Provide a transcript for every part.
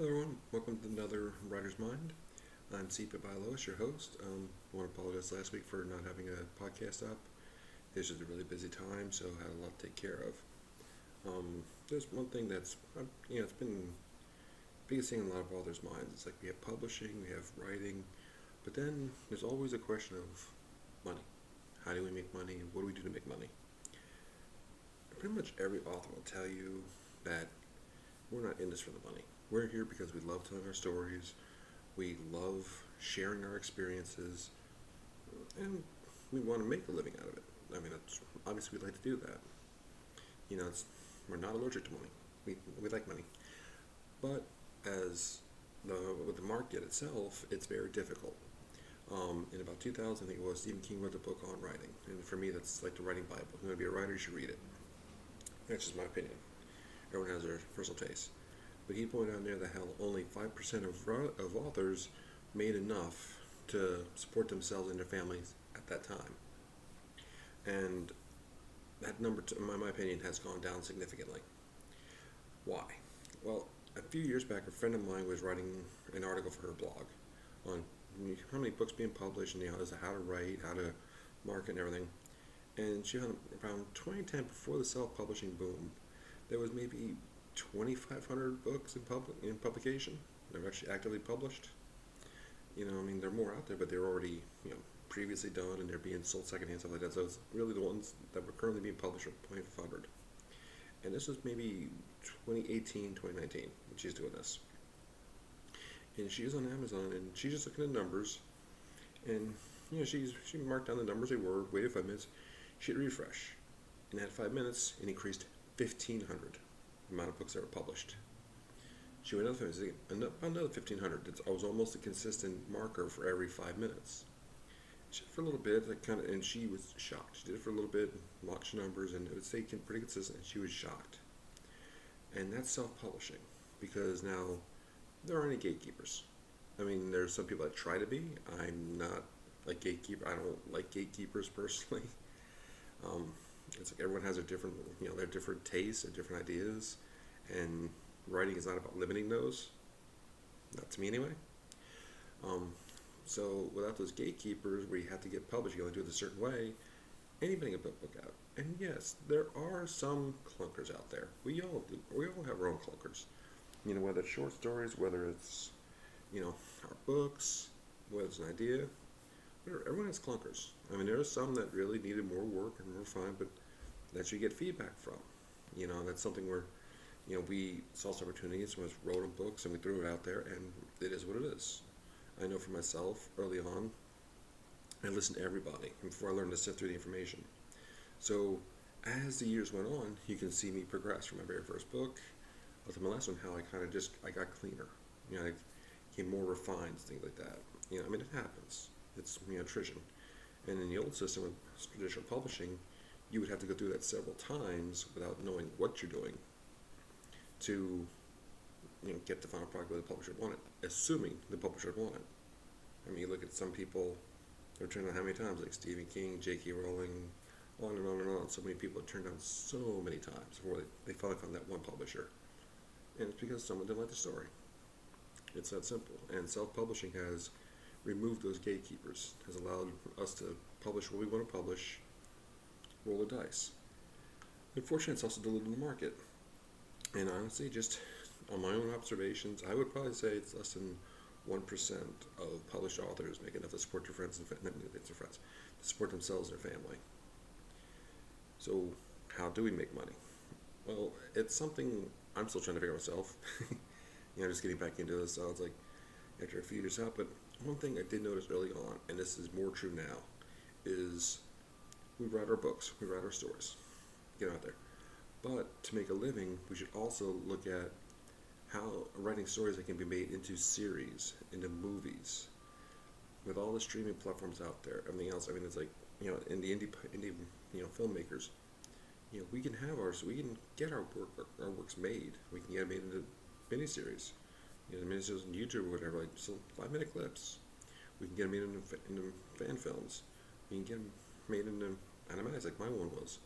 Hello everyone, welcome to another Writer's Mind. I'm Sipa Bailos, your host. I want to apologize last week for not having a podcast up. This was a really busy time, so I had a lot to take care of. There's one thing it's been biggest thing in a lot of authors' minds. It's like we have publishing, we have writing, but then there's always a question of money. How do we make money? What do we do to make money? Pretty much every author will tell you that we're not in this for the money. We're here because we love telling our stories. We love sharing our experiences, and we want to make a living out of it. I mean, obviously we'd like to do that. We're not allergic to money. We like money, but as with the market itself, it's very difficult. In about 2000, I think it was, Stephen King wrote a book on writing, and for me, that's like the writing Bible. If you want to be a writer, you should read it. That's just my opinion. Everyone has their personal taste. But he pointed out there that how only 5% of authors made enough to support themselves and their families at that time. And that number, in my opinion, has gone down significantly. Why? Well, a few years back, a friend of mine was writing an article for her blog on how many books being published and how to write, how to market and everything. And she found around 2010, before the self-publishing boom, there was maybe 2,500 books in publication. They're actually actively published. There are more out there, but they're already, previously done and they're being sold secondhand, stuff like that. So it's really the ones that were currently being published are 2,500. And this was maybe 2018, 2019 when she's doing this. And she was on Amazon and she's just looking at numbers. And, she marked down the numbers they were, waited 5 minutes. She hit refresh. And at 5 minutes, it increased 1,500 amount of books that were published. She went another 1,500. It was almost a consistent marker for every 5 minutes. She did it for a little bit, and she was shocked. She did it for a little bit, watched numbers, and it would stay pretty consistent. And she was shocked. And that's self-publishing, because now there aren't any gatekeepers. I mean, there's some people that try to be. I'm not a gatekeeper. I don't like gatekeepers personally. Um, it's like everyone has their different tastes and different ideas, and writing is not about limiting those. Not to me anyway. Um, so without those gatekeepers, where you have to get published, you only do it a certain way. Anybody can put a book out. And yes, there are some clunkers out there. We all do. We all have our own clunkers. Whether it's short stories, whether it's our books, whether it's an idea. Everyone has clunkers. I mean, there are some that really needed more work and more fine, but that you get feedback from. That's something where, we saw some opportunities, we wrote books, and we threw it out there, and it is what it is. I know for myself, early on, I listened to everybody before I learned to sift through the information. So, as the years went on, you can see me progress from my very first book up to my last one, how I got cleaner. I became more refined, things like that. It happens. It's, attrition. And in the old system with traditional publishing, you would have to go through that several times without knowing what you're doing to get the final product where the publisher wanted, assuming the publisher wanted. I mean, you look at some people, they're turned down how many times, like Stephen King, J.K. Rowling, on and on and on. So many people are turned down so many times before they finally found that one publisher. And it's because someone didn't like the story. It's that simple. And self-publishing has removed those gatekeepers, has allowed us to publish what we want to publish, roll the dice. Unfortunately, it's also diluted the market. And honestly, just on my own observations, I would probably say it's less than 1% of published authors make enough to support their friends to support themselves and their family. So, how do we make money? Well, it's something I'm still trying to figure out myself. Just getting back into this, so it's like after a few years out. But one thing I did notice early on, and this is more true now, is we write our books, we write our stories, get out there. But to make a living, we should also look at how writing stories that can be made into series, into movies, with all the streaming platforms out there, everything else. I mean, it's like in the indie filmmakers, we can we can get our works made. We can get it made into miniseries, miniseries on YouTube or whatever, like so 5-minute clips. We can get them made into fan films. We can get them made into animatics, like my one was.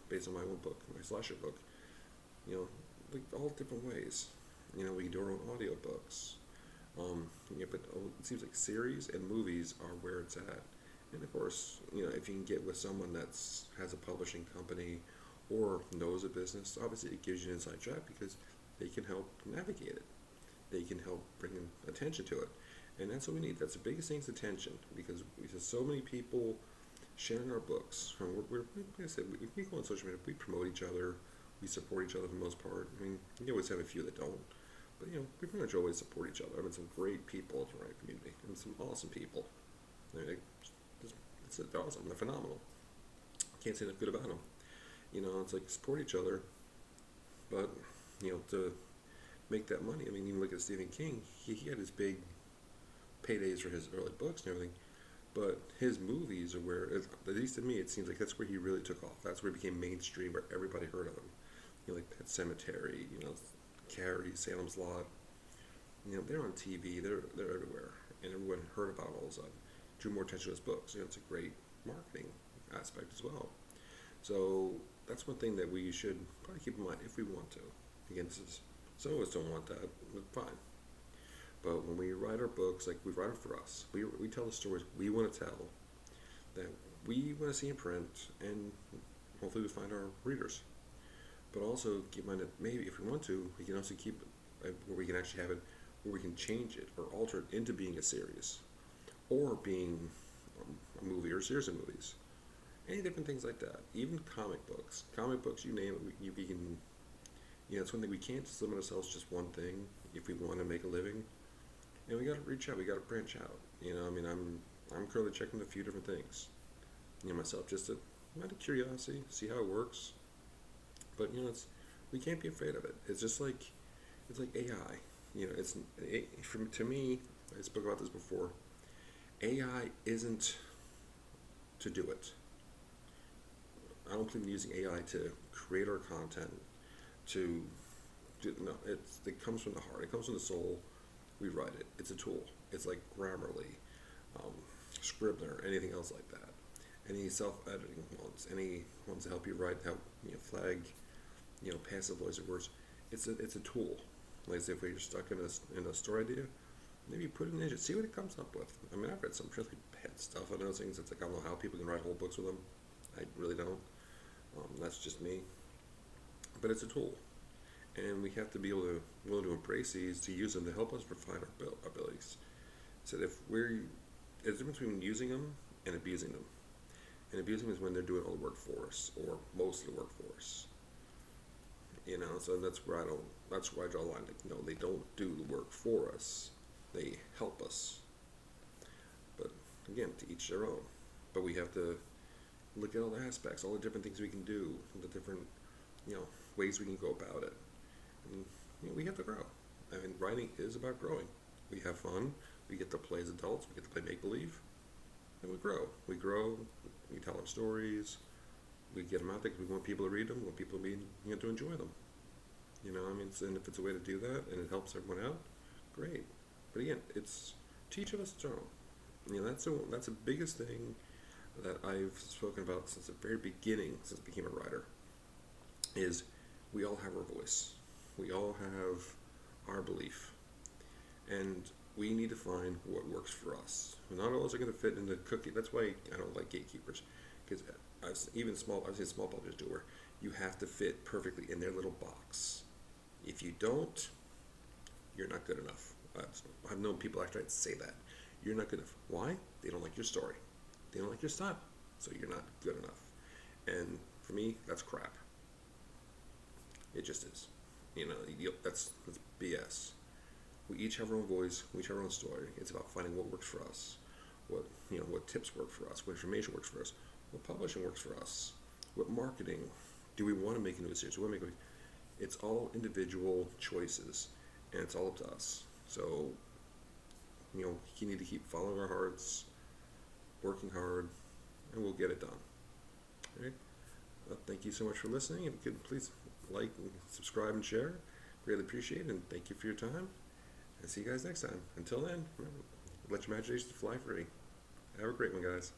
Based on my own book, my slasher book. Like all different ways. We can do our own audiobooks. But it seems like series and movies are where it's at. And of course, if you can get with someone that's has a publishing company or knows a business, obviously it gives you an inside track because they can help navigate it. They can help bring attention to it. And that's what we need. That's the biggest thing is attention because we have so many people sharing our books. Like I said, we go on social media, we promote each other, we support each other for the most part. I mean, you always have a few that don't. But, we pretty much always support each other. I mean, some great people in the right community and some awesome people. I mean, they're awesome. They're phenomenal. Can't say enough good about them. It's like support each other, but, to make that money. I mean, even look at Stephen King. He had his big paydays for his early books and everything, but his movies are where, at least to me, it seems like that's where he really took off. That's where he became mainstream, where everybody heard of him. Like Pet Sematary, Carrie, Salem's Lot. They're on TV. They're everywhere, and everyone heard about all of a sudden. Drew more attention to his books. It's a great marketing aspect as well. So that's one thing that we should probably keep in mind if we want to. Again, some of us don't want that, but fine. But when we write our books, like we write it for us, we tell the stories we want to tell, that we want to see in print, and hopefully we find our readers. But also keep in mind that maybe if we want to, we can also keep it where we can actually have it, where we can change it or alter it into being a series, or being a movie or a series of movies. Any different things like that. Even comic books, you name it, we can. It's one thing we can't just limit ourselves to just one thing if we want to make a living. And we got to reach out. We got to branch out. I'm currently checking a few different things. Myself, just out of curiosity, see how it works. But we can't be afraid of it. It's just like AI. To me, I spoke about this before. AI isn't to do it. I don't believe in using AI to create our content. No, it comes from the heart. It comes from the soul. We write it. It's a tool. It's like Grammarly, Scrivener, anything else like that. Any self-editing ones, any ones to help you write, flag, passive voice of words. It's a tool. Like I say, if you're stuck in a story idea, maybe put it in engine, see what it comes up with. I mean, I've read some really bad stuff on those things. It's like I don't know how people can write whole books with them. I really don't. That's just me. But it's a tool, and we have to be willing to embrace these, to use them to help us refine our abilities. So there's a difference between using them and abusing them. And abusing them is when they're doing all the work for us, or most of the work for us. So that's where I draw the line. Like, no, they don't do the work for us. They help us. But again, to each their own. But we have to look at all the aspects, all the different things we can do, the different, ways we can go about it. And, we have to grow. I mean, writing is about growing. We have fun. We get to play as adults. We get to play make-believe. And we grow. We tell our stories. We get them out there because we want people to read them. We want people to enjoy them. And if it's a way to do that and it helps everyone out, great. But again, it's to each of us its own. That's the biggest thing that I've spoken about since the very beginning, since I became a writer, is we all have our voice. We all have our belief. And we need to find what works for us. Not all are going to fit in the cookie. That's why I don't like gatekeepers. Because I've seen small publishers do where you have to fit perfectly in their little box. If you don't, you're not good enough. I've known people actually say that. You're not good enough. Why? They don't like your story. They don't like your style. So you're not good enough. And for me, that's crap. It just is. That's BS. We each have our own voice. We each have our own story. It's about finding what works for us. What tips work for us. What information works for us. What publishing works for us. What marketing do we want to make into a series? It's all individual choices, and it's all up to us. So, you need to keep following our hearts, working hard, and we'll get it done. All right? Well, thank you so much for listening, and if you could please like and subscribe and share. Greatly appreciate it, and thank you for your time. And see you guys next time. Until then, remember, let your imagination fly free. Have a great one, guys.